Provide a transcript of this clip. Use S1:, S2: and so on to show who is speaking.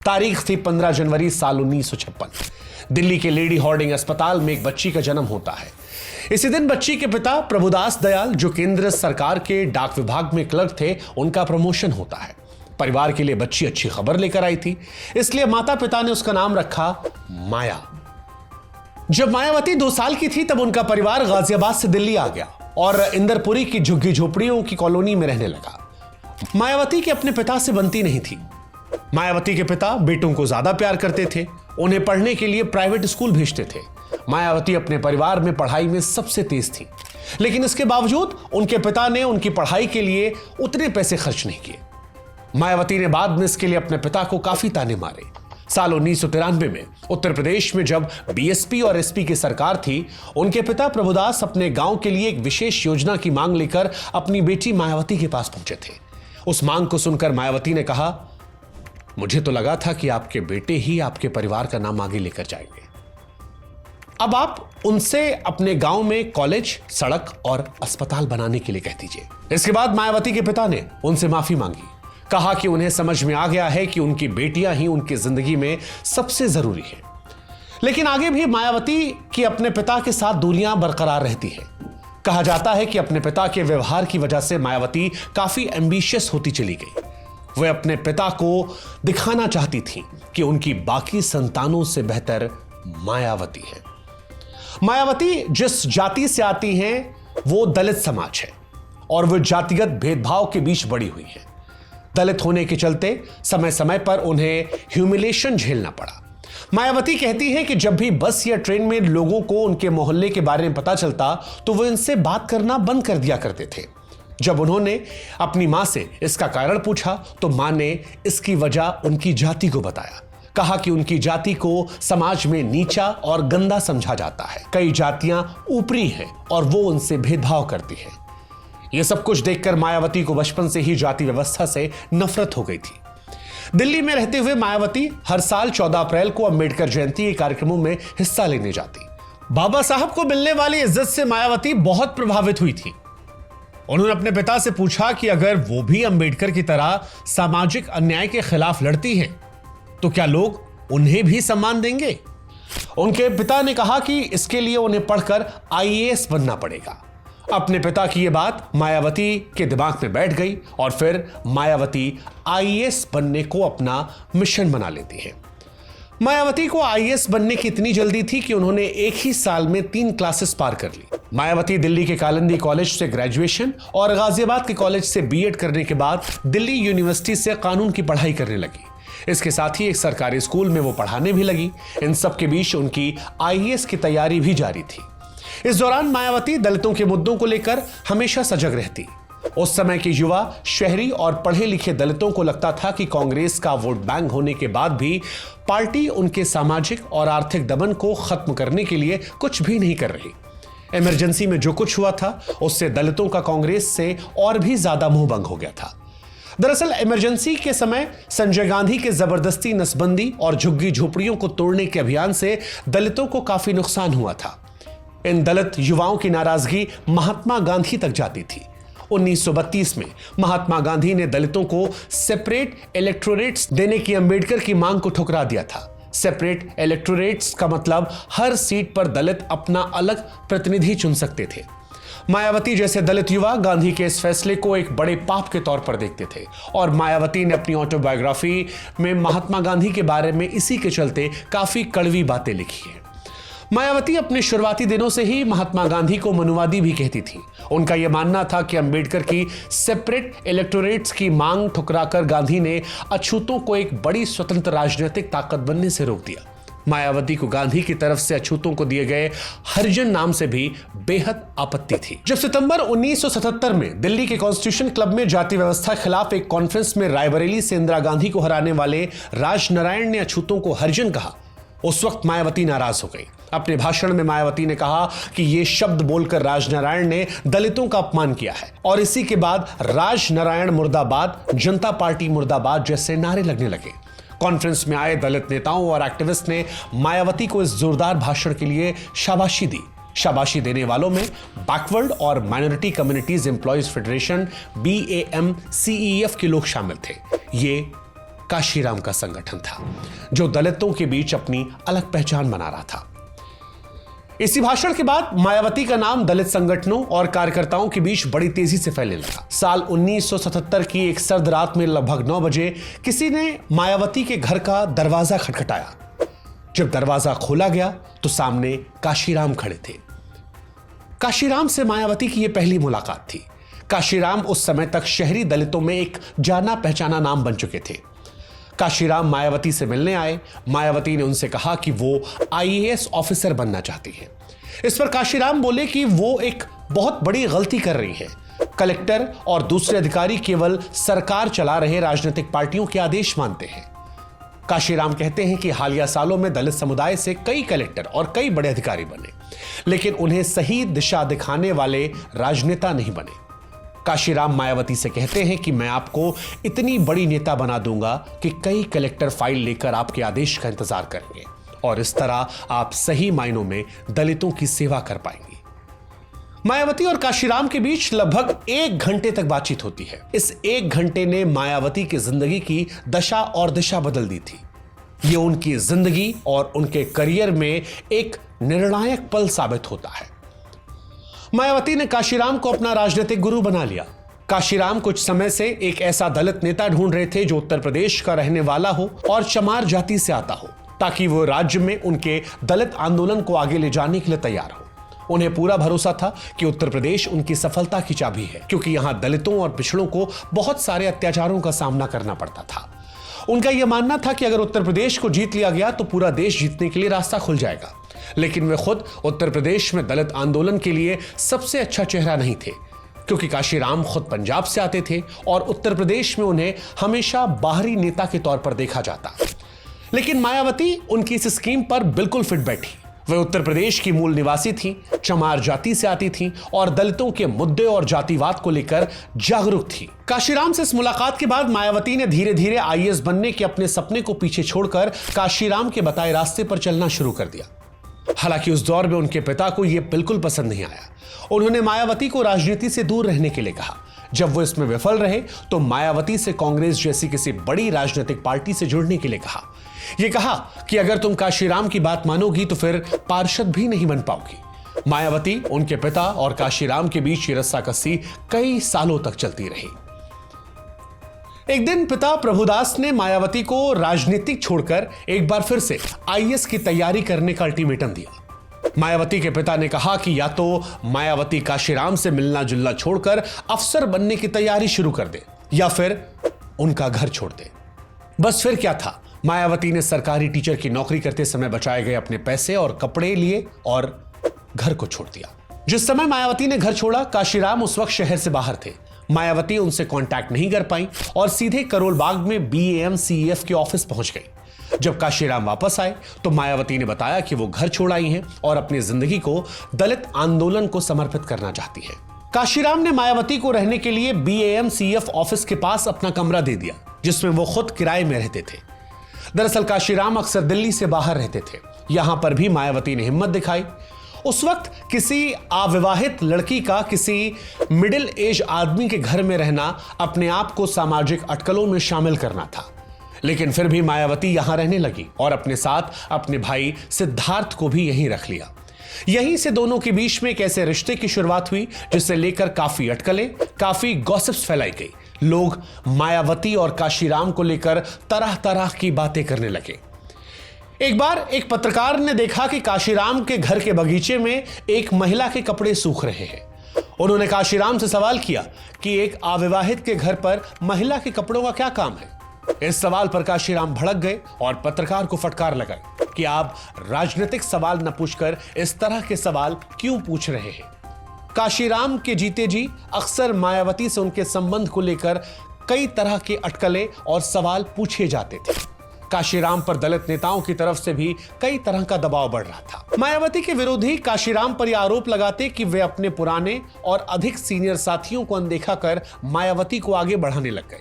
S1: तारीख थी 15 जनवरी साल 1956। दिल्ली के लेडी हार्डिंग अस्पताल में एक बच्ची का जन्म होता है। इसी दिन बच्ची के पिता प्रभुदास दयाल, जो केंद्र सरकार के डाक विभाग में क्लर्क थे, उनका प्रमोशन होता है। परिवार के लिए बच्ची अच्छी खबर लेकर आई थी, इसलिए माता पिता ने उसका नाम रखा माया। जब मायावती 2 साल की थी तब उनका परिवार गाजियाबाद से दिल्ली आ गया और इंदरपुरी की झुग्गी झोपड़ियों की कॉलोनी में रहने लगा। मायावती के अपने पिता से बनती नहीं थी। मायावती के पिता बेटों को ज्यादा प्यार करते थे, उन्हें पढ़ने के लिए प्राइवेट स्कूल भेजते थे। मायावती अपने परिवार में पढ़ाई में सबसे तेज थी, लेकिन इसके बावजूद उनके पिता ने उनकी पढ़ाई के लिए उतने पैसे खर्च नहीं किए। मायावती ने बाद में इसके लिए अपने पिता को काफी ताने मारे। साल 1993 में उत्तर प्रदेश में जब बीएसपी और एसपी की सरकार थी, उनके पिता प्रभुदास अपने गांव के लिए एक विशेष योजना की मांग लेकर अपनी बेटी मायावती के पास पहुंचे थे। उस मांग को सुनकर मायावती ने कहा, मुझे तो लगा था कि आपके बेटे ही आपके परिवार का नाम आगे लेकर जाएंगे। अब आप उनसे अपने गांव में कॉलेज, सड़क और अस्पताल बनाने के लिए कह दीजिए। इसके बाद मायावती के पिता ने उनसे माफी मांगी, कहा कि उन्हें समझ में आ गया है कि उनकी बेटियां ही उनकी जिंदगी में सबसे जरूरी है। लेकिन आगे भी मायावती की अपने पिता के साथ दूरियां बरकरार रहती है। कहा जाता है कि अपने पिता के व्यवहार की वजह से मायावती काफी एम्बिशियस होती चली गई। वे अपने पिता को दिखाना चाहती थी कि उनकी बाकी संतानों से बेहतर मायावती है। मायावती जिस जाति से आती हैं वो दलित समाज है और वो जातिगत भेदभाव के बीच बड़ी हुई है। दलित होने के चलते समय समय पर उन्हें ह्यूमिलेशन झेलना पड़ा। मायावती कहती है कि जब भी बस या ट्रेन में लोगों को उनके मोहल्ले के बारे में पता चलता तो वो इनसे बात करना बंद कर दिया करते थे। जब उन्होंने अपनी मां से इसका कारण पूछा तो मां ने इसकी वजह उनकी जाति को बताया। कहा कि उनकी जाति को समाज में नीचा और गंदा समझा जाता है। कई जातियां ऊपरी हैं और वो उनसे भेदभाव करती है। यह सब कुछ देखकर मायावती को बचपन से ही जाति व्यवस्था से नफरत हो गई थी। दिल्ली में रहते हुए मायावती हर साल 14 अप्रैल को अंबेडकर जयंती के कार्यक्रमों में हिस्सा लेने जाती। बाबा साहब को मिलने वाली इज्जत से मायावती बहुत प्रभावित हुई थी। उन्होंने अपने पिता से पूछा कि अगर वो भी अंबेडकर की तरह सामाजिक अन्याय के खिलाफ लड़ती हैं, तो क्या लोग उन्हें भी सम्मान देंगे? उनके पिता ने कहा कि इसके लिए उन्हें पढ़कर आईएएस बनना पड़ेगा। अपने पिता की यह बात मायावती के दिमाग में बैठ गई और फिर मायावती आईएएस बनने को अपना मिशन बना लेती है। मायावती को आईएएस बनने की इतनी जल्दी थी कि उन्होंने एक ही साल में 3 क्लासेस पार कर ली। मायावती दिल्ली के कालिंदी कॉलेज से ग्रेजुएशन और गाजियाबाद के कॉलेज से बीएड करने के बाद दिल्ली यूनिवर्सिटी से कानून की पढ़ाई करने लगी। इसके साथ ही एक सरकारी स्कूल में वो पढ़ाने भी लगी। इन सब के बीच उनकी आईएएस की तैयारी भी जारी थी। इस दौरान मायावती दलितों के मुद्दों को लेकर हमेशा सजग रहती। उस समय के युवा, शहरी और पढ़े लिखे दलितों को लगता था कि कांग्रेस का वोट बैंक होने के बाद भी पार्टी उनके सामाजिक और आर्थिक दमन को खत्म करने के लिए कुछ भी नहीं कर रही। इमरजेंसी में जो कुछ हुआ था उससे दलितों का कांग्रेस से और भी ज्यादा मुंहभंग हो गया था। दरअसल इमरजेंसी के समय संजय गांधी के जबरदस्ती नसबंदी और झुग्गी झोपड़ियों को तोड़ने के अभियान से दलितों को काफी नुकसान हुआ था। इन दलित युवाओं की नाराजगी महात्मा गांधी तक जाती थी। 1932 में महात्मा गांधी ने दलितों को सेपरेट इलेक्टोरेट्स देने की अंबेडकर की मांग को ठुकरा दिया था। सेपरेट इलेक्टोरेट्स का मतलब हर सीट पर दलित अपना अलग प्रतिनिधि चुन सकते थे। मायावती जैसे दलित युवा गांधी के इस फैसले को एक बड़े पाप के तौर पर देखते थे और मायावती ने अपनी ऑटोबायोग्राफी में महात्मा गांधी के बारे में इसी के चलते काफी कड़वी बातें लिखी हैं। मायावती अपने शुरुआती दिनों से ही महात्मा गांधी को मनुवादी भी कहती थी। उनका यह मानना था कि अंबेडकर की सेपरेट इलेक्टोरेट्स की मांग ठुकराकर गांधी ने अछूतों को एक बड़ी स्वतंत्र राजनीतिक ताकत बनने से रोक दिया। मायावती को गांधी की तरफ से अछूतों को दिए गए हरिजन नाम से भी बेहद आपत्ति थी। जब सितंबर 1977 में दिल्ली के कॉन्स्टिट्यूशन क्लब में जाति व्यवस्था के खिलाफ एक कॉन्फ्रेंस में रायबरेली से इंदिरा गांधी को हराने वाले राजनारायण ने अछूतों को हरिजन कहा, उस वक्त मायावती नाराज हो गई। अपने भाषण में मायावती ने कहा कि यह शब्द बोलकर राजनारायण ने दलितों का अपमान किया है और इसी के बाद राजनारायण मुर्दाबाद, जनता पार्टी मुर्दाबाद जैसे नारे लगने लगे। कॉन्फ्रेंस में आए दलित नेताओं और एक्टिविस्ट ने मायावती को इस जोरदार भाषण के लिए शाबाशी दी। शाबाशी देने वालों में बैकवर्ड और minority communities employees federation BAMCEF के लोग शामिल थे। ये काशीराम का संगठन था, जो दलितों के बीच अपनी अलग पहचान बना रहा था। इसी भाषण के बाद मायावती का नाम दलित संगठनों और कार्यकर्ताओं के बीच बड़ी तेजी से फैलने लगा। साल 1977 की एक सर्द रात में लगभग 9 बजे किसी ने मायावती के घर का दरवाजा खटखटाया। जब दरवाजा खोला गया तो सामने काशीराम खड़े थे। काशीराम से मायावती की यह पहली मुलाकात थी। काशीराम उस समय तक शहरी दलितों में एक जाना पहचाना नाम बन चुके थे। काशीराम मायावती से मिलने आए। मायावती ने उनसे कहा कि वो आईएएस ऑफिसर बनना चाहती हैं। इस पर काशीराम बोले कि वो एक बहुत बड़ी गलती कर रही है। कलेक्टर और दूसरे अधिकारी केवल सरकार चला रहे राजनीतिक पार्टियों के आदेश मानते हैं। काशीराम कहते हैं कि हालिया सालों में दलित समुदाय से कई कलेक्टर और कई बड़े अधिकारी बने, लेकिन उन्हें सही दिशा दिखाने वाले राजनेता नहीं बने। काशीराम मायावती से कहते हैं कि मैं आपको इतनी बड़ी नेता बना दूंगा कि कई कलेक्टर फाइल लेकर आपके आदेश का इंतजार करेंगे और इस तरह आप सही मायनों में दलितों की सेवा कर पाएंगे। मायावती और काशीराम के बीच लगभग 1 घंटे तक बातचीत होती है। इस 1 घंटे ने मायावती की जिंदगी की दशा और दिशा बदल दी थी। ये उनकी जिंदगी और उनके करियर में एक निर्णायक पल साबित होता है। मायावती ने काशीराम को अपना राजनीतिक गुरु बना लिया। काशीराम कुछ समय से एक ऐसा दलित नेता ढूंढ रहे थे जो उत्तर प्रदेश का रहने वाला हो और चमार जाति से आता हो, ताकि वो राज्य में उनके दलित आंदोलन को आगे ले जाने के लिए तैयार हो। उन्हें पूरा भरोसा था कि उत्तर प्रदेश उनकी सफलता की चाबी है, क्योंकि यहां दलितों और पिछड़ों को बहुत सारे अत्याचारों का सामना करना पड़ता था। उनका यह मानना था कि अगर उत्तर प्रदेश को जीत लिया गया तो पूरा देश जीतने के लिए रास्ता खुल जाएगा। लेकिन वे खुद उत्तर प्रदेश में दलित आंदोलन के लिए सबसे अच्छा चेहरा नहीं थे, क्योंकि काशीराम खुद पंजाब से आते थे और उत्तर प्रदेश में उन्हें हमेशा बाहरी नेता के तौर पर देखा जाता। लेकिन मायावती उनकी इस स्कीम पर बिल्कुल फिट बैठी। वे उत्तर प्रदेश की मूल निवासी थीं, चमार जाति से आती थीं और दलितों के मुद्दे और जातिवाद को लेकर जागरूक थी। काशीराम से इस मुलाकात के बाद मायावती ने धीरे धीरे आईएएस बनने के अपने सपने को पीछे छोड़कर काशीराम के बताए रास्ते पर चलना शुरू कर दिया। हालांकि उस दौर में उनके पिता को यह बिल्कुल पसंद नहीं आया। उन्होंने मायावती को राजनीति से दूर रहने के लिए कहा। जब वो इसमें विफल रहे तो मायावती से कांग्रेस जैसी किसी बड़ी राजनीतिक पार्टी से जुड़ने के लिए कहा। यह कहा कि अगर तुम काशीराम की बात मानोगी तो फिर पार्षद भी नहीं बन पाओगी। मायावती, उनके पिता और काशीराम के बीच ये रस्साकसी कई सालों तक चलती रही। एक दिन पिता प्रभुदास ने मायावती को राजनीतिक छोड़कर एक बार फिर से आईएएस की तैयारी करने का अल्टीमेटम दिया। मायावती के पिता ने कहा कि या तो मायावती काशीराम से मिलना जुलना छोड़कर अफसर बनने की तैयारी शुरू कर दे या फिर उनका घर छोड़ दे। बस फिर क्या था, मायावती ने सरकारी टीचर की नौकरी करते समय बचाए गए अपने पैसे और कपड़े लिए और घर को छोड़ दिया। जिस समय मायावती ने घर छोड़ा, काशीराम उस वक्त शहर से बाहर थे। मायावती उनसे कांटेक्ट नहीं कर पाई और सीधे करोल बाग में BAMCEF के ऑफिस पहुंच गई। जब काशीराम वापस आए तो मायावती ने बताया कि वो घर छोड़ आई हैं और अपनी जिंदगी को दलित आंदोलन को समर्पित करना चाहती है। काशीराम ने मायावती को रहने के लिए BAMCEF ऑफिस के पास अपना कमरा दे दिया, जिसमें वो खुद किराए में रहते थे। दरअसल काशीराम अक्सर दिल्ली से बाहर रहते थे। यहां पर भी मायावती ने हिम्मत दिखाई। उस वक्त किसी अविवाहित लड़की का किसी मिडिल एज आदमी के घर में रहना अपने आप को सामाजिक अटकलों में शामिल करना था। लेकिन फिर भी मायावती यहां रहने लगी और अपने साथ अपने भाई सिद्धार्थ को भी यहीं रख लिया। यहीं से दोनों के बीच में एक ऐसे रिश्ते की शुरुआत हुई जिसे लेकर काफी अटकलें, काफी गॉसिप्स फैलाई गई। लोग मायावती और काशीराम को लेकर तरह तरह की बातें करने लगे। एक बार एक पत्रकार ने देखा कि काशीराम के घर के बगीचे में एक महिला के कपड़े सूख रहे हैं। उन्होंने काशीराम से सवाल किया कि एक अविवाहित के घर पर महिला के कपड़ों का क्या काम है। इस सवाल पर काशीराम भड़क गए और पत्रकार को फटकार लगाई कि आप राजनीतिक सवाल न पूछकर इस तरह के सवाल क्यों पूछ रहे हैं। काशीराम के जीते जी अक्सर मायावती से उनके संबंध को लेकर कई तरह के अटकलें और सवाल पूछे जाते थे। काशीराम पर दलित नेताओं की तरफ से भी कई तरह का दबाव बढ़ रहा था। मायावती के विरोधी काशीराम पर यह आरोप लगाते कि वे अपने पुराने और अधिक सीनियर साथियों को अनदेखा कर मायावती को आगे बढ़ाने लग गए।